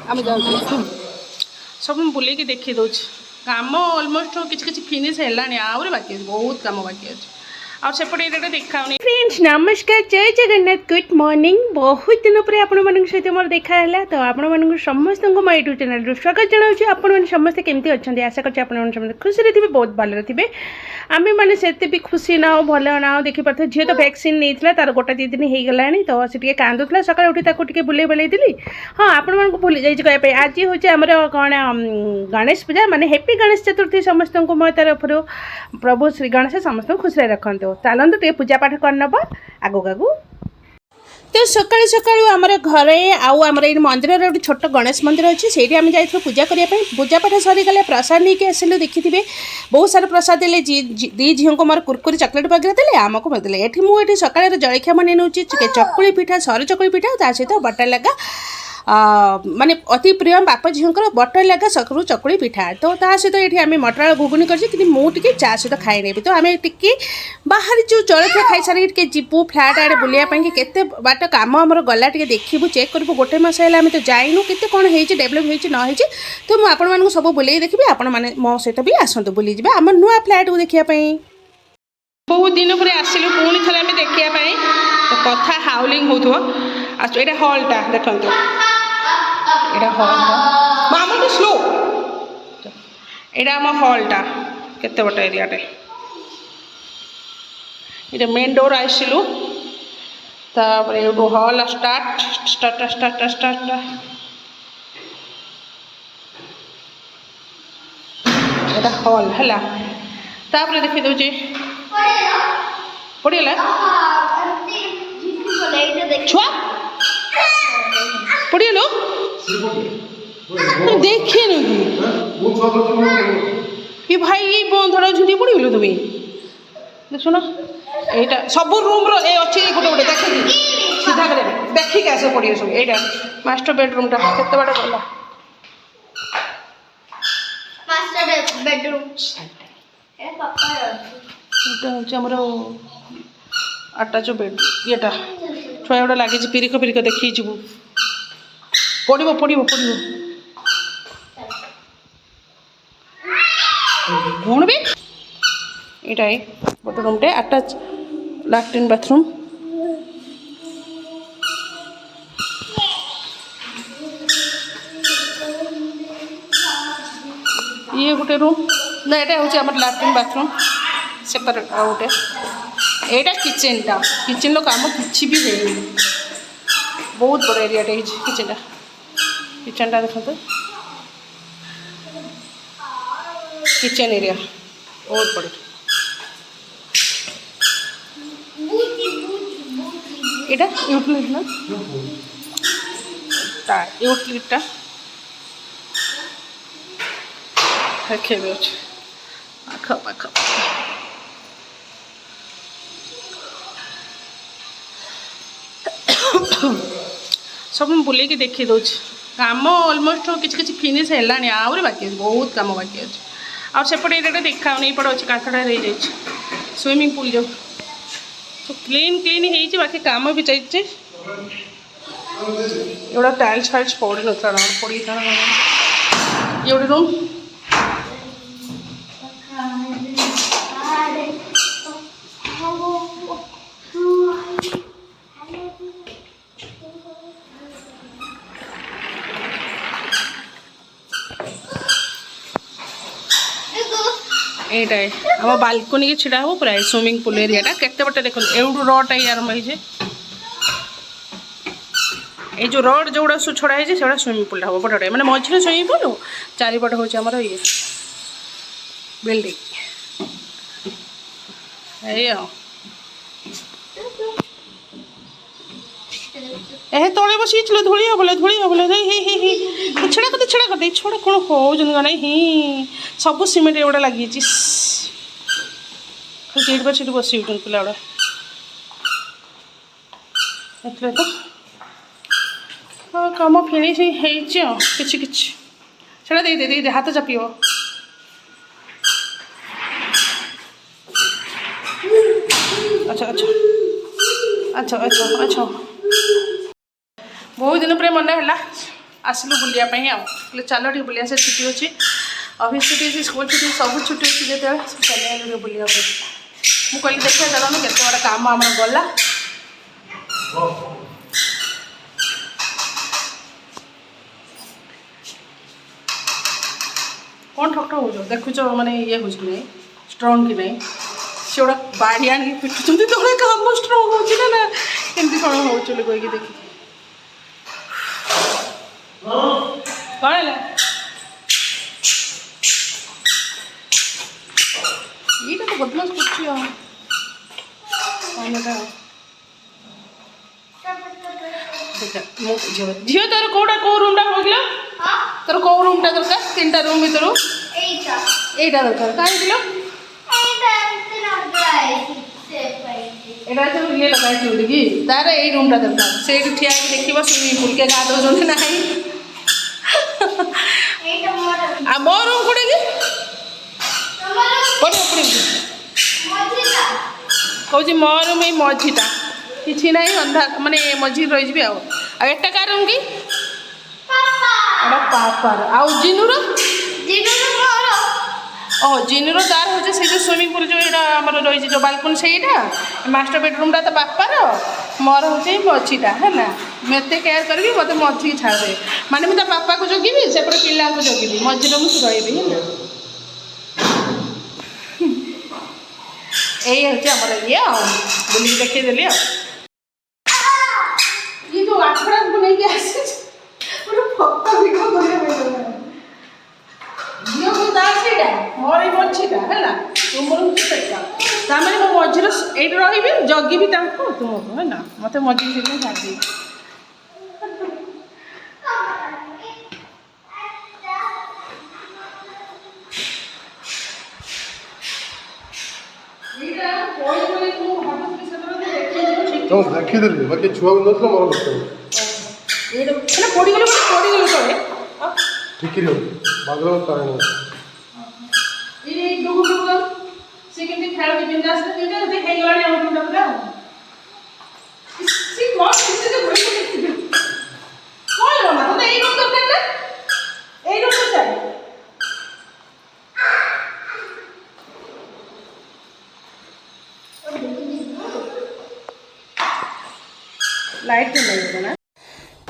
आम जाऊँ सब बुलेक देखी दूँ काम अलमोस्ट किसी फिनिश है आहरी बाकी अच्छे बहुत काम बाकी अच्छे और सेपटे एरिया देखा फ्रेंड्स नमस्कार जय जगन्नाथ गुड मॉर्निंग बहुत दिन पर आपण सहित मोर देखा है तो आपण समस्त मो यूट्यूब चैनल स्वागत जनाऊँ आपण समस्ते केमती अच्छा आशा कर खुशी थे बहुत भले थे आम मैंने से भी खुशी ना भल ना देखिपे झील तो वैक्सीन नहीं तार गोटा दी दिन हो गला तो सी कांदुला सकाल उठी ताकि बुले बुलाई देली हाँ आपण को भूली जाइए आज हूँ आमर कौन गणेश पूजा माने हैप्पी गणेश चतुर्थी समस्त को मो तरफ प्रभु श्री गणेश समस्त खुशी रखते चलते टे पूजा पाठ करनबा आगु आगु तो सकाळु सकाळु आमर घरे आमर ये मंदिर गोटे छोट गणेश मंदिर अच्छी से आम जाइए पूजा करने पूजा पाठ सरीगला प्रसाद नहीं आसिलु देखिथे बहुत सारा प्रसाद देले दी झील को मोर कुरकुरी चॉकलेट वगैरह देले आमको देले एठी मुझे सकाळ जलखिया बन नौ चकुली पिठा सर चकुली पिठा ता सहित बटर लगा माने अति प्रिय बाप झीकर बटर लगा सकरू चकुली पिठा तो ता सहित ये आम मटर घुगुनी कर मुझे चा सहित खाई नेबी तो आम टी बाहर जो जलखिया खाई सारी जीवु फ्लाट आड़े बुलायापाई केते बाट काम आमर गला टे देखू चेक करूँ गोटे मस है आम तो जाइनु के कौन हो डेभलप हो न तो मुझे आपण मानक सब बुले देखी आपण मैंने मो सहित भी आसतु बुली जाए आम नुआ फ्लाट को देखापी बहुत दिन पर आसिलु पुणी थे आम देखापी तो कथा हाउलिंग हो ये हॉलटा देखो एटा हॉलटा मामा तो स्लो एटा आम हॉलटा केते बट एरियाटे ये मेन डोर आसिलु तापर एटू hall start start start start एटा हॉल है तापर देखी दूची पड़ीगला छुआ पड़ीगलो देखे ये भाई ये बंधड़ झुंडी पड़ीगलो तुम्हें देखो ना यहाँ सब रूम रे अच्छे गोटे गोटे देख सीधा कर देखिक आस पड़े सब यहाँ मास्टर बेडरूम टा केते बाटे गला मास्टर बेडरूम आमर अटाच बेड येटा छुआ गुड़ा लगे पिरिक पिरिक देखी जीवु पड़ो पड़ो पड़ो कौन भी यहाँ गोटे रूमटे अटाच लैट्रिन बाथरूम ये गोटे रूम ना यहाँ हूँ आम लैट्रिन बाथरूम सेपरेट गोटे यहाँ किचेनटा किचेन काम किसी भी है बहुत बड़ा एरियाटे किचेनटा देखो किचेन एरिया बहुत बड़ा এটা ইউটিলিট না তা ইউটিলিটটা খেয়ে আছে পাখা सब बुलेक देखी दूँ काम अलमोस्ट किसी फिनिश है आहरी बाकी अच्छे बहुत काम बाकी अच्छे और सेपटे एरिया देखा नहीं पड़े अच्छे कांथटा रही जाए स्विमिंग पूल जो तो क्लीन क्लीन हो बाकी काम भी चाहिए एवढा टाइल्स फाइल्स पड़ी ना पड़ी था ये गोटे रूम यहाँ आम बालकनी के छिड़ा हम पूरा स्विमिंग पूल एरियाटा केते बटे देख एवढू रड आरंभ हो जो रड जो गुड़ा छड़ा है से स्विमिंग पूल हम बड़े मैंने मझे स्विमिंग पूल चारिपट हूँ आमर ये बिल्डिंग ए तले बस धूली हबले छड़ा करते छड़ा कौन हो ही सब सीमेंट एगुड़ा लगी सीट पर सीट बस पिला गुड़ा तो हाँ कम फिनिश किसी छड़ा दे हाथ चापिब अच्छा अच्छा अच्छा अच्छा अच्छा बहुत दिन पर मन है आसलु बुलायापी आउ चलो टे बुलिया से छुट्टी अच्छी ऑफिस छुट्टी अच्छी स्कूल छुट्टी सब छुट्टी अच्छी जो चल बुलाया मुझे कहली देखिए चलो केते बड़ा काम आम गला कौन ठक ठक हो देखुच मैंने ये हो कि स्ट्रंग कि नहीं से गोटा बाड़ी आनी पिटुंट तो काम स्ट्रंग हो ना केमती कौन हो कहीकि देखी कौन है ये तो बदमाश कर झील तोर कौटा कौ रूम हो गया तोर कौ रूम टा दरकार 3टा रूम भर এইটা দরকার কাই দিল এটা তো ইয়ে লাগাইছি কি তার এই রুমটা দরকার সেইটি ঠিয়া দেখিব সুইমিং পুল কে গাধোছন্তি নাই आ मो रूम कोड़े की कोड़े कोड़े कहूँ मो रूम ये मझीटा कि ना अंधा माने मझी रही आटा का रूम की पापार आउ जिनुर ओह जिनुर तार हो जो स्विमिंग पुल जो आम रही जो बालकनी से मास्टर बेडरूमटा तो बापार मोर हूँ मझीटा है ना मुझे केयर करी मत मझी छाड़ दे माने मुझे बापा को जगिबी सेपटे पिला को जगिबी मझीरे मुझे रही यही हूँ आम ये बुल देखदेली ये जो आठड़ा को लेकिन आसी फटा भिड झील को तारा मोर ये मझीटा है तुमर हूँ मो मझीर ये रही जगिबी तुमको है ना मत मझी से छाड़ दी तो देखिदेली बाकी छुआ नथला मोर बस एटा पड़ी गलो तळे ठीक रे बागल कारण ये डुगु डुगु से केते खेल के बिंदास देते ते हेई गलानी हम टुटा पूरा सी कोन से जे बड़ी को कोन लो ना तो एई रूम दरकार ना एई रूम चाहि लाइट तो नहीं ना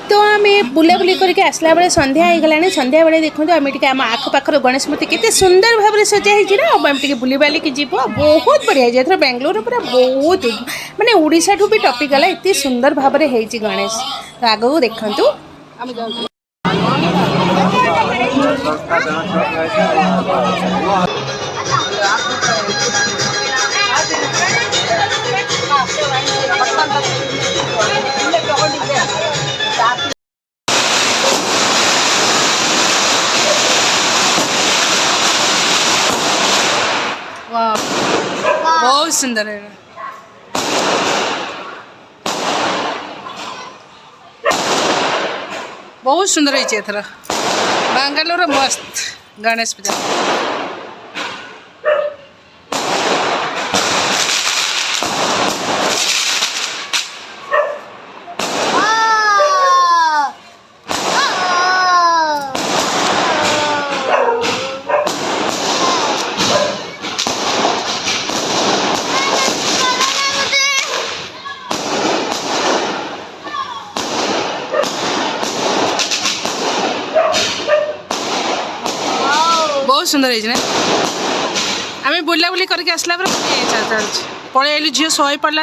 तो आम बुलाबुली करके आसला बेले संध्या हो गलानी संध्या बेले देखो आम टे आम आखपाखर गणेश मूर्ति केते सुंदर भाव में सजाई ना आम टे बुली बालिकी जीव बहुत बढ़िया है बेंगलोर पूरा बहुत माने ओडिशा ठू भी टॉपिक गला इतनी सुंदर भाव में होती गणेश तो आगू देखु बहुत सुंदर है बहुत सुंदर है एथर बेंगलोर मस्त गणेश पूजा बहुत सुंदर है आम बुला बुली करके आसला पड़े आलु झील शहे पड़ा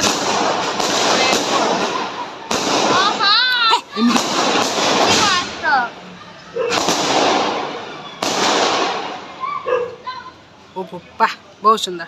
ओ बहुत सुंदर।